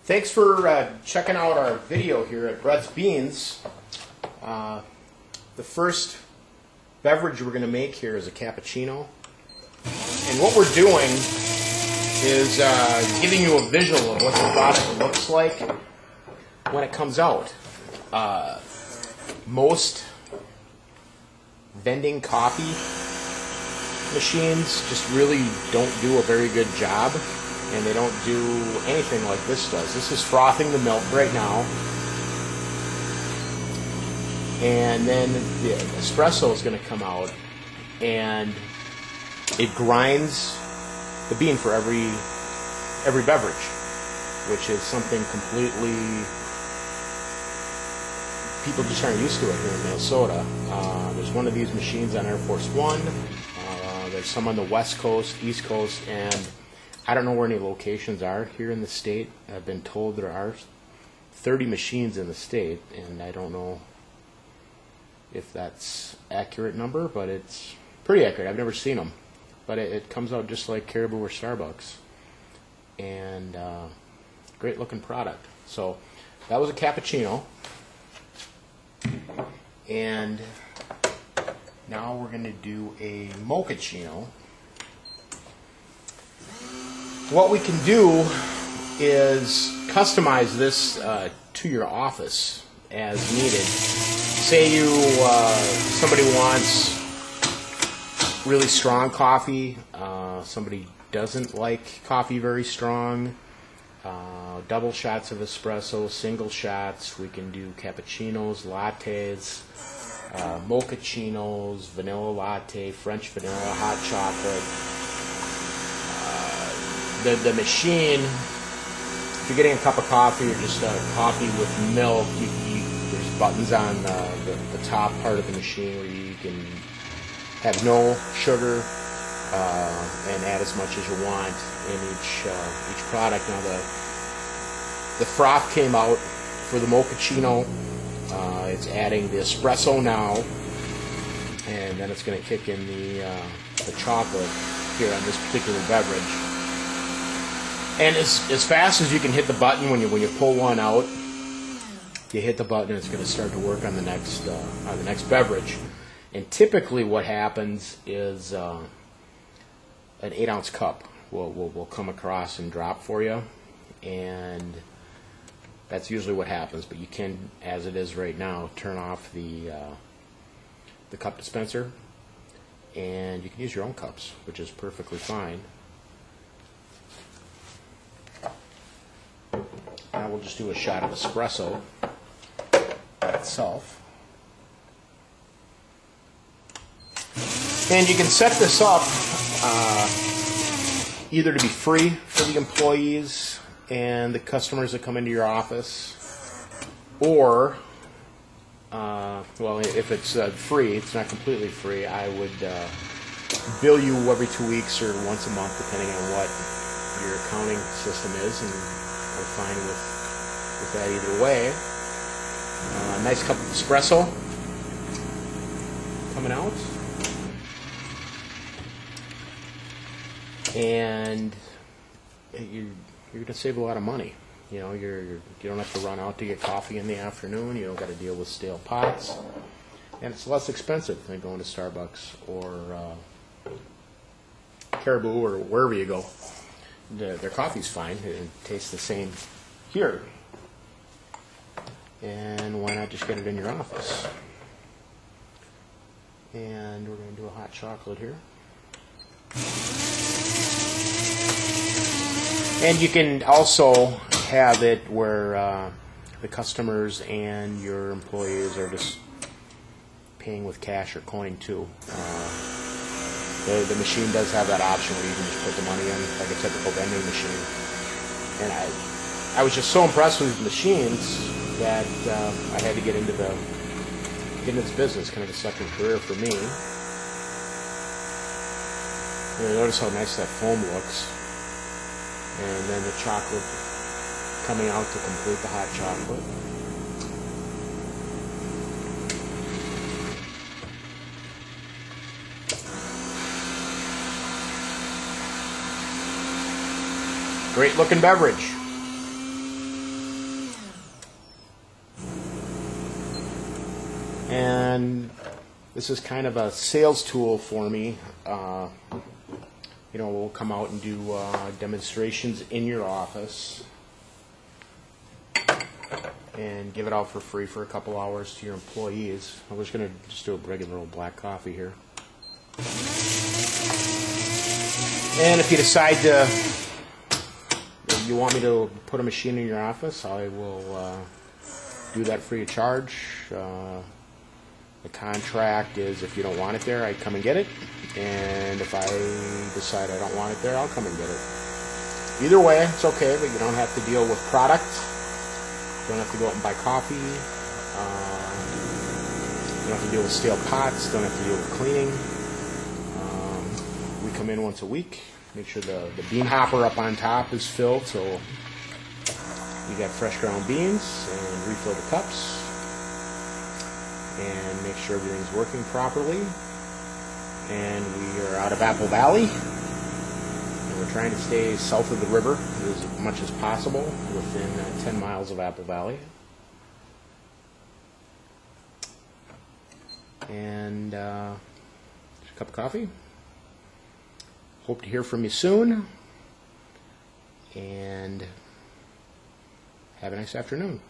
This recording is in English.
Thanks for checking out our video here at Brets Beans. The first beverage we're going to make here is a cappuccino. And what we're doing is giving you a visual of what the product looks like when it comes out. Most vending coffee machines just really don't do a very good job, and they don't do anything like this does. This is frothing the milk right now, and then the espresso is going to come out, and it grinds the bean for every beverage, which is something completely people just aren't used to it here in Minnesota. There's one of these machines on Air Force One. There's some on the West Coast, East Coast, and I don't know where any locations are here in the state. I've been told there are 30 machines in the state, and I don't know if that's accurate number, but it's pretty accurate. I've never seen them, but it comes out just like Caribou or Starbucks, and great looking product. So that was a cappuccino, and now we're going to do a mochaccino. What we can do is customize this to your office as needed. Say somebody wants really strong coffee, somebody doesn't like coffee very strong, double shots of espresso, single shots. We can do cappuccinos, lattes, mochachinos, vanilla latte, French vanilla, hot chocolate. The machine, if you're getting a cup of coffee or just coffee with milk, there's buttons on the top part of the machine where you can have no sugar and add as much as you want in each product. Now the froth came out for the mochaccino. It's adding the espresso now, and then it's going to kick in the chocolate here on this particular beverage. And as fast as you can hit the button when you pull one out, you hit the button and it's going to start to work on the next beverage. And typically what happens is an 8-ounce cup will come across and drop for you, and that's usually what happens. But you can, as it is right now, turn off the cup dispenser, and you can use your own cups, which is perfectly fine. Now we'll just do a shot of espresso by itself. And you can set this up either to be free for the employees and the customers that come into your office, or, well, if it's free, it's not completely free, I would bill you every 2 weeks or once a month, depending on what your accounting system is, and we're fine with that either way. A nice cup of espresso coming out, and you're going to save a lot of money. You know, you don't have to run out to get coffee in the afternoon. You don't got to deal with stale pots, and it's less expensive than going to Starbucks or Caribou or wherever you go. Their coffee's fine. It tastes the same here. And why not just get it in your office? And we're going to do a hot chocolate here. And you can also have it where the customers and your employees are just paying with cash or coin too. The machine does have that option where you can just put the money in like a typical vending machine. And I was just so impressed with these machines that I had to get into this business, kind of a second career for me. You know, notice how nice that foam looks. And then the chocolate coming out to complete the hot chocolate. Great looking beverage. And this is kind of a sales tool for me. We'll come out and do demonstrations in your office and give it out for free for a couple hours to your employees. I'm just going to do a regular old black coffee here. And if you decide you want me to put a machine in your office, I will do that free of charge. The contract is if you don't want it there, I come and get it. And if I decide I don't want it there, I'll come and get it. Either way, it's okay, but you don't have to deal with product. You don't have to go out and buy coffee. You don't have to deal with stale pots. Don't have to deal with cleaning. We come in once a week. Make sure the bean hopper up on top is filled, so you got fresh ground beans, and refill the cups. And make sure everything's working properly. And we are out of Apple Valley, and we're trying to stay south of the river as much as possible, within 10 miles of Apple Valley. And a cup of coffee. Hope to hear from you soon, and have a nice afternoon.